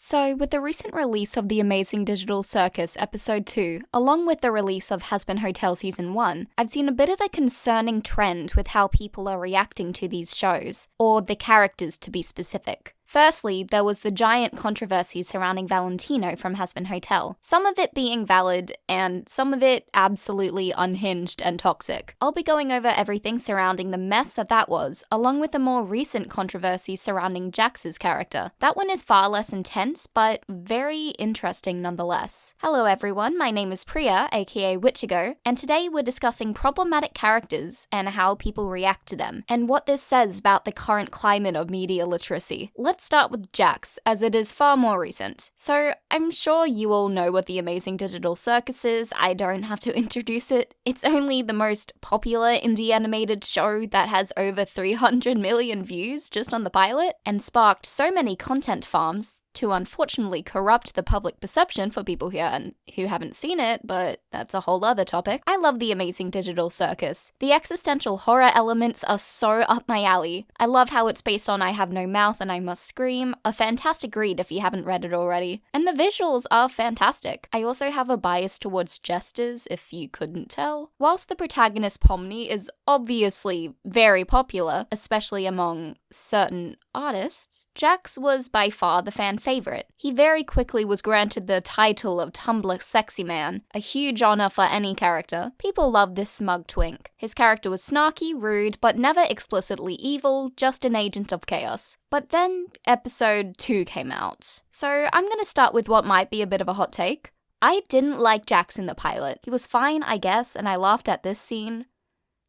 So, with the recent release of The Amazing Digital Circus Episode 2, along with the release of Hazbin Hotel Season 1, I've seen a bit of a concerning trend with how people are reacting to these shows, or the characters to be specific. Firstly, there was the giant controversy surrounding Valentino from Hazbin Hotel, some of it being valid, and some of it absolutely unhinged and toxic. I'll be going over everything surrounding the mess that was, along with the more recent controversy surrounding Jax's character. That one is far less intense, but very interesting nonetheless. Hello everyone, my name is Priya, aka Witchigo, and today we're discussing problematic characters and how people react to them, and what this says about the current climate of media literacy. Let's start with Jax, as it is far more recent. So, I'm sure you all know what the Amazing Digital Circus is, I don't have to introduce it. It's only the most popular indie animated show that has over 300 million views just on the pilot, and sparked so many content farms to unfortunately corrupt the public perception for people who haven't seen it, but that's a whole other topic. I love The Amazing Digital Circus. The existential horror elements are so up my alley. I love how it's based on I Have No Mouth and I Must Scream, a fantastic read if you haven't read it already. And the visuals are fantastic. I also have a bias towards jesters, if you couldn't tell. Whilst the protagonist Pomni is obviously very popular, especially among certain artists, Jax was by far the fan favorite. He very quickly was granted the title of Tumblr Sexy Man, a huge honor for any character. People loved this smug twink. His character was snarky, rude, but never explicitly evil, just an agent of chaos. But then episode 2 came out. So I'm gonna start with what might be a bit of a hot take. I didn't like Jax in the pilot. He was fine, I guess, and I laughed at this scene.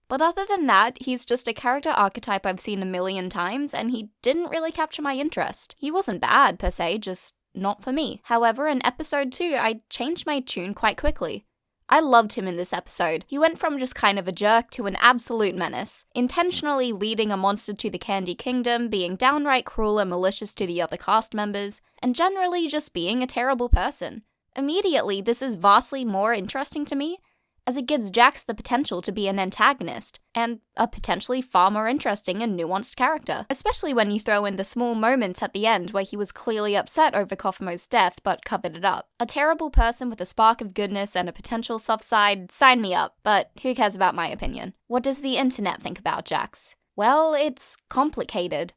But other than that, he's just a character archetype I've seen a million times, and he didn't really capture my interest. He wasn't bad, per se, just not for me. However, in episode 2, I changed my tune quite quickly. I loved him in this episode. He went from just kind of a jerk to an absolute menace, intentionally leading a monster to the Candy Kingdom, being downright cruel and malicious to the other cast members, and generally just being a terrible person. Immediately, this is vastly more interesting to me, as it gives Jax the potential to be an antagonist, and a potentially far more interesting and nuanced character. Especially when you throw in the small moments at the end where he was clearly upset over Kofumo's death but covered it up. A terrible person with a spark of goodness and a potential soft side, sign me up, but who cares about my opinion? What does the internet think about Jax? Well, it's complicated.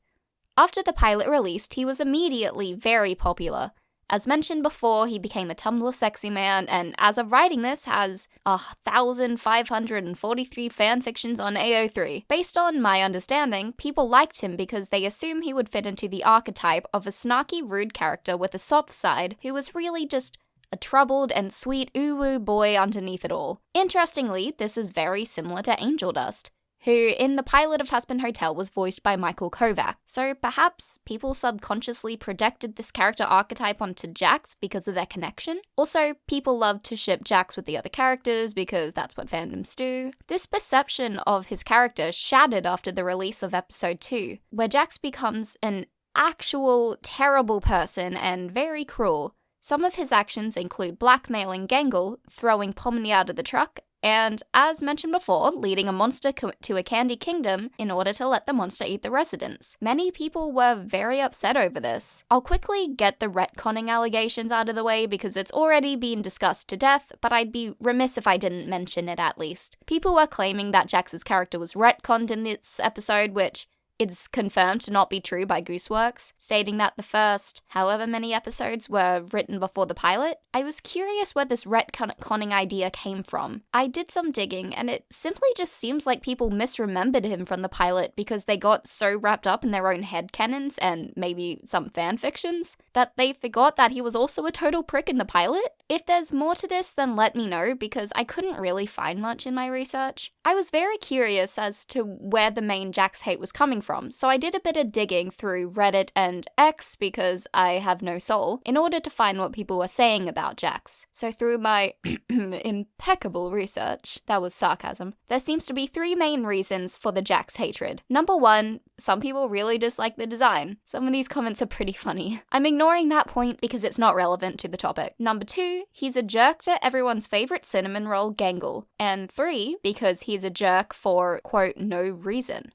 After the pilot released, he was immediately very popular. As mentioned before, he became a Tumblr Sexy Man, and as of writing this, has 1,543 fanfictions on AO3. Based on my understanding, people liked him because they assume he would fit into the archetype of a snarky, rude character with a soft side who was really just a troubled and sweet ooh-woo boy underneath it all. Interestingly, this is very similar to Angel Dust, who in the pilot of Hazbin Hotel was voiced by Michael Kovac. So perhaps people subconsciously projected this character archetype onto Jax because of their connection. Also, people loved to ship Jax with the other characters because that's what fandoms do. This perception of his character shattered after the release of episode 2, where Jax becomes an actual terrible person and very cruel. Some of his actions include blackmailing Gengal, throwing Pomni out of the truck, and, as mentioned before, leading a monster to a Candy Kingdom in order to let the monster eat the residents. Many people were very upset over this. I'll quickly get the retconning allegations out of the way because it's already been discussed to death, but I'd be remiss if I didn't mention it at least. People were claiming that Jax's character was retconned in this episode, which is confirmed to not be true by Gooseworks, stating that the first however many episodes were written before the pilot. I was curious where this retconning idea came from. I did some digging, and it simply just seems like people misremembered him from the pilot because they got so wrapped up in their own headcanons and maybe some fanfictions that they forgot that he was also a total prick in the pilot. If there's more to this, then let me know, because I couldn't really find much in my research. I was very curious as to where the main Jax hate was coming from, so I did a bit of digging through Reddit and X, because I have no soul, in order to find what people were saying about Jax. So through my impeccable research, that was sarcasm, there seems to be 3 main reasons for the Jax hatred. Number 1, some people really dislike the design. Some of these comments are pretty funny. I'm ignoring that point because it's not relevant to the topic. Number 2, 2, he's a jerk to everyone's favorite cinnamon roll, Gengal. And 3, because he's a jerk for, quote, no reason.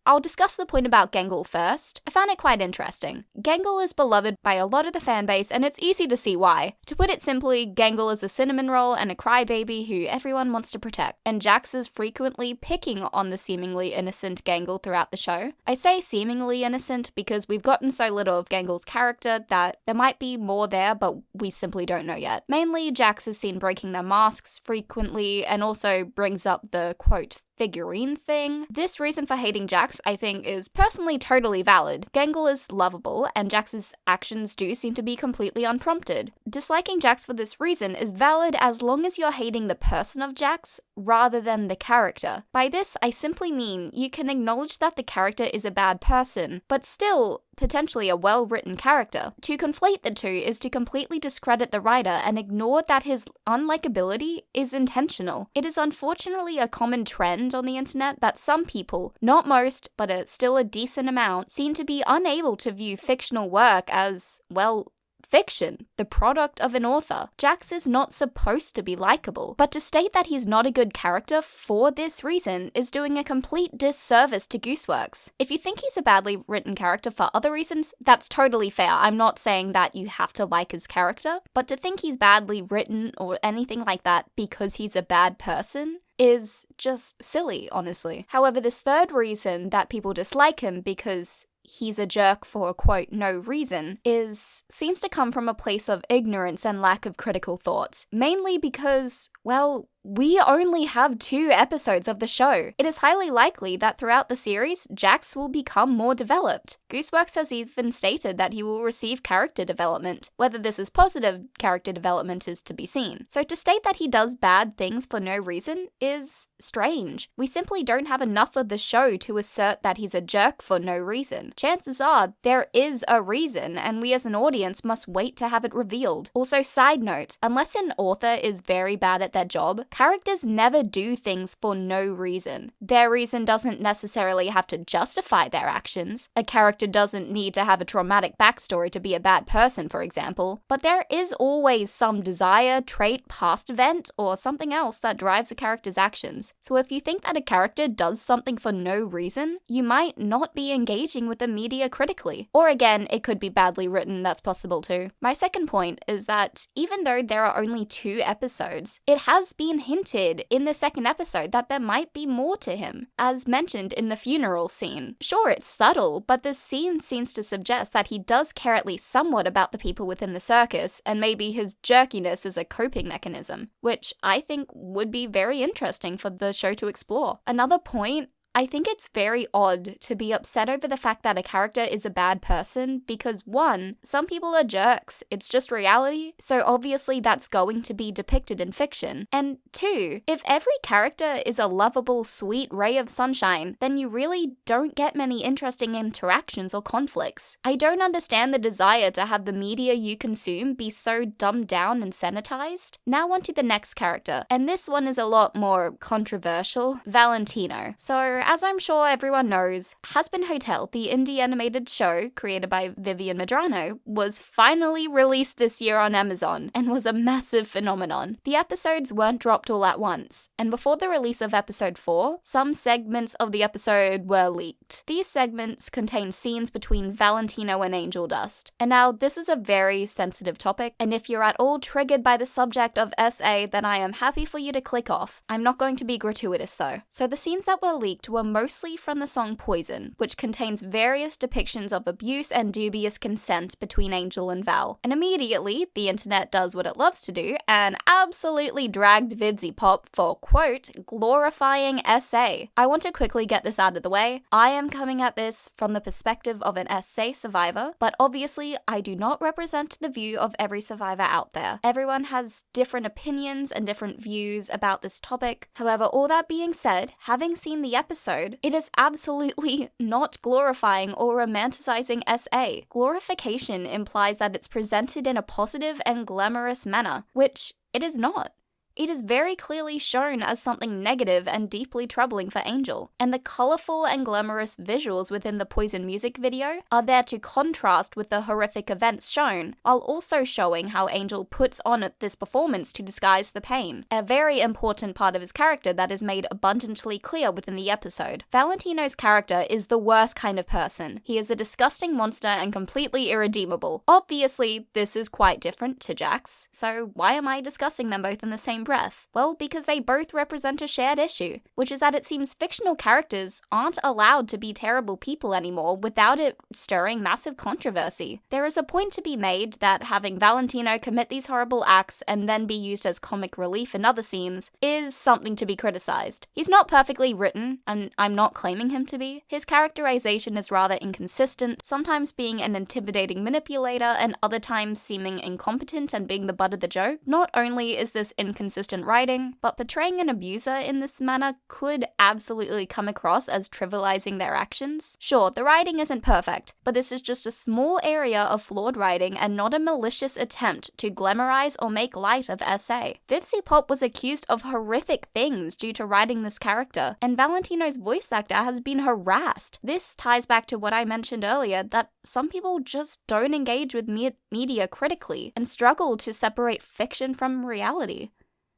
I'll discuss the point about Gengal first. I found it quite interesting. Gengal is beloved by a lot of the fanbase, and it's easy to see why. To put it simply, Gengal is a cinnamon roll and a crybaby who everyone wants to protect, and Jax is frequently picking on the seemingly innocent Gengal throughout the show. I say seemingly innocent because we've gotten so little of Gengal's character that there might be more there, but we simply don't know yet. Mainly, Jax is seen breaking their masks frequently, and also brings up the, quote, figurine thing. This reason for hating Jax, I think, is personally totally valid. Gengal is lovable, and Jax's actions do seem to be completely unprompted. Disliking Jax for this reason is valid as long as you're hating the person of Jax rather than the character. By this, I simply mean you can acknowledge that the character is a bad person, but still potentially a well-written character. To conflate the two is to completely discredit the writer and ignore that his unlikability is intentional. It is unfortunately a common trend on the internet that some people, not most, but still a decent amount, seem to be unable to view fictional work as, well, fiction, the product of an author. Jax is not supposed to be likable, but to state that he's not a good character for this reason is doing a complete disservice to Gooseworks. If you think he's a badly written character for other reasons, that's totally fair. I'm not saying that you have to like his character, but to think he's badly written or anything like that because he's a bad person is just silly, honestly. However, this third reason that people dislike him because he's a jerk for, quote, no reason, seems to come from a place of ignorance and lack of critical thought. Mainly because, well, we only have 2 episodes of the show. It is highly likely that throughout the series, Jax will become more developed. Gooseworks has even stated that he will receive character development. Whether this is positive character development is to be seen. So to state that he does bad things for no reason is strange. We simply don't have enough of the show to assert that he's a jerk for no reason. Chances are there is a reason, and we as an audience must wait to have it revealed. Also, side note, unless an author is very bad at their job, characters never do things for no reason. Their reason doesn't necessarily have to justify their actions. A character doesn't need to have a traumatic backstory to be a bad person, for example, but there is always some desire, trait, past event, or something else that drives a character's actions. So if you think that a character does something for no reason, you might not be engaging with the media critically. Or again, it could be badly written, that's possible too. My second point is that even though there are only 2 episodes, it has been hinted in the second episode that there might be more to him, as mentioned in the funeral scene. Sure, it's subtle, but the scene seems to suggest that he does care at least somewhat about the people within the circus, and maybe his jerkiness is a coping mechanism, which I think would be very interesting for the show to explore. Another point, I think it's very odd to be upset over the fact that a character is a bad person because 1, some people are jerks, it's just reality, so obviously that's going to be depicted in fiction. And 2, if every character is a lovable, sweet ray of sunshine, then you really don't get many interesting interactions or conflicts. I don't understand the desire to have the media you consume be so dumbed down and sanitized. Now on to the next character, and this one is a lot more controversial, Valentino. So, as I'm sure everyone knows, Hazbin Hotel, the indie animated show created by Vivian Medrano, was finally released this year on Amazon and was a massive phenomenon. The episodes weren't dropped all at once, and before the release of episode 4, some segments of the episode were leaked. These segments contain scenes between Valentino and Angel Dust. And now, this is a very sensitive topic, and if you're at all triggered by the subject of SA, then I am happy for you to click off. I'm not going to be gratuitous though. So the scenes that were leaked were mostly from the song Poison, which contains various depictions of abuse and dubious consent between Angel and Val. And immediately, the internet does what it loves to do and absolutely dragged Vivzy Pop for, quote, glorifying SA. I want to quickly get this out of the way. I am coming at this from the perspective of an SA survivor, but obviously I do not represent the view of every survivor out there. Everyone has different opinions and different views about this topic. However, all that being said, having seen the episode, it is absolutely not glorifying or romanticizing SA. Glorification implies that it's presented in a positive and glamorous manner, which it is not. It is very clearly shown as something negative and deeply troubling for Angel, and the colourful and glamorous visuals within the Poison music video are there to contrast with the horrific events shown, while also showing how Angel puts on this performance to disguise the pain, a very important part of his character that is made abundantly clear within the episode. Valentino's character is the worst kind of person. He is a disgusting monster and completely irredeemable. Obviously, this is quite different to Jack's, so why am I discussing them both in the same breath? Well, because they both represent a shared issue, which is that it seems fictional characters aren't allowed to be terrible people anymore without it stirring massive controversy. There is a point to be made that having Valentino commit these horrible acts and then be used as comic relief in other scenes is something to be criticized. He's not perfectly written, and I'm not claiming him to be. His characterization is rather inconsistent, sometimes being an intimidating manipulator and other times seeming incompetent and being the butt of the joke. Not only is this inconsistent writing, but portraying an abuser in this manner could absolutely come across as trivializing their actions. Sure, the writing isn't perfect, but this is just a small area of flawed writing and not a malicious attempt to glamorize or make light of SA. Vivzy Pop was accused of horrific things due to writing this character, and Valentino's voice actor has been harassed. This ties back to what I mentioned earlier, that some people just don't engage with media critically and struggle to separate fiction from reality.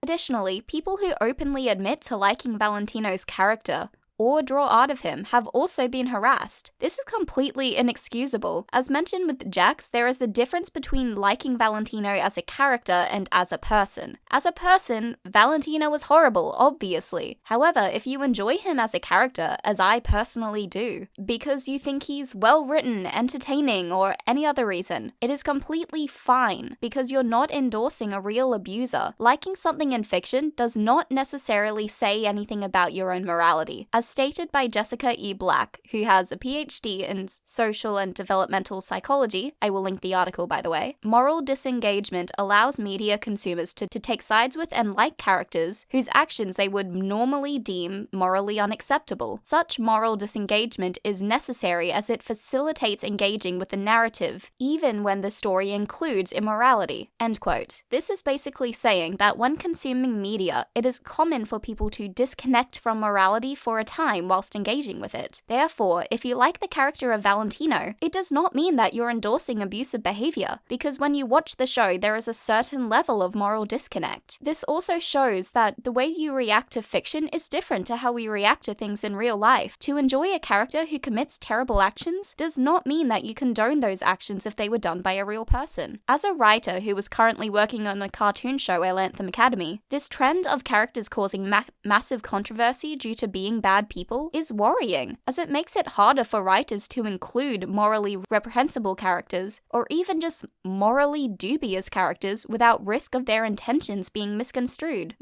Additionally, people who openly admit to liking Valentino's character or draw art of him have also been harassed. This is completely inexcusable. As mentioned with Jax, there is a difference between liking Valentino as a character and as a person. As a person, Valentino was horrible, obviously. However, if you enjoy him as a character, as I personally do, because you think he's well written, entertaining, or any other reason, it is completely fine, because you're not endorsing a real abuser. Liking something in fiction does not necessarily say anything about your own morality. As stated by Jessica E. Black, who has a PhD in social and developmental psychology, I will link the article by the way, moral disengagement allows media consumers to take sides with and like characters whose actions they would normally deem morally unacceptable. Such moral disengagement is necessary as it facilitates engaging with the narrative, even when the story includes immorality. End quote. This is basically saying that when consuming media, it is common for people to disconnect from morality for a time whilst engaging with it. Therefore, if you like the character of Valentino, it does not mean that you're endorsing abusive behavior, because when you watch the show, there is a certain level of moral disconnect. This also shows that the way you react to fiction is different to how we react to things in real life. To enjoy a character who commits terrible actions does not mean that you condone those actions if they were done by a real person. As a writer who is currently working on a cartoon show at Anthem Academy, this trend of characters causing massive controversy due to being bad people is worrying, as it makes it harder for writers to include morally reprehensible characters, or even just morally dubious characters without risk of their intentions being misconstrued.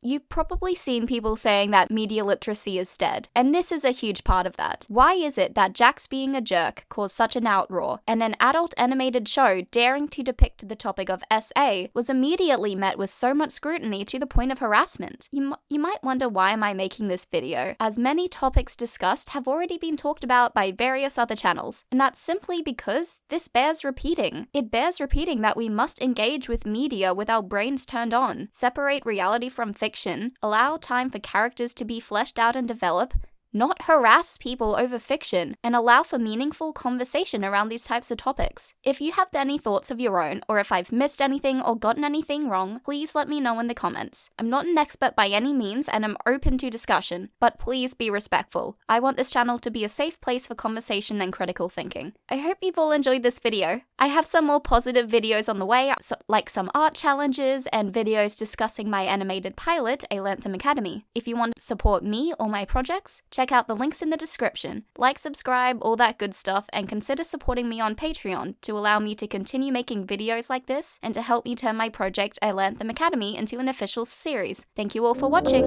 You've probably seen people saying that media literacy is dead, and this is a huge part of that. Why is it that Jax being a jerk caused such an outroar, and an adult animated show daring to depict the topic of SA was immediately met with so much scrutiny to the point of harassment? You might wonder, why am I making this video, as many topics discussed have already been talked about by various other channels, and that's simply because this bears repeating. It bears repeating that we must engage with media with our brains turned on, separate reality from fiction, allow time for characters to be fleshed out and develop, not harass people over fiction, and allow for meaningful conversation around these types of topics. If you have any thoughts of your own, or if I've missed anything or gotten anything wrong, please let me know in the comments. I'm not an expert by any means, and I'm open to discussion, but please be respectful. I want this channel to be a safe place for conversation and critical thinking. I hope you've all enjoyed this video. I have some more positive videos on the way, like some art challenges and videos discussing my animated pilot, A Anthem Academy. If you want to support me or my projects, check out the links in the description. Like, subscribe, all that good stuff, and consider supporting me on Patreon to allow me to continue making videos like this and to help me turn my project, A Anthem Academy, into an official series. Thank you all for watching.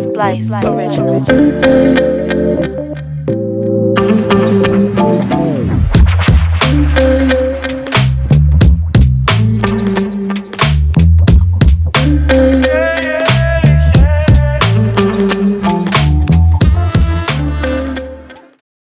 Splice Originals.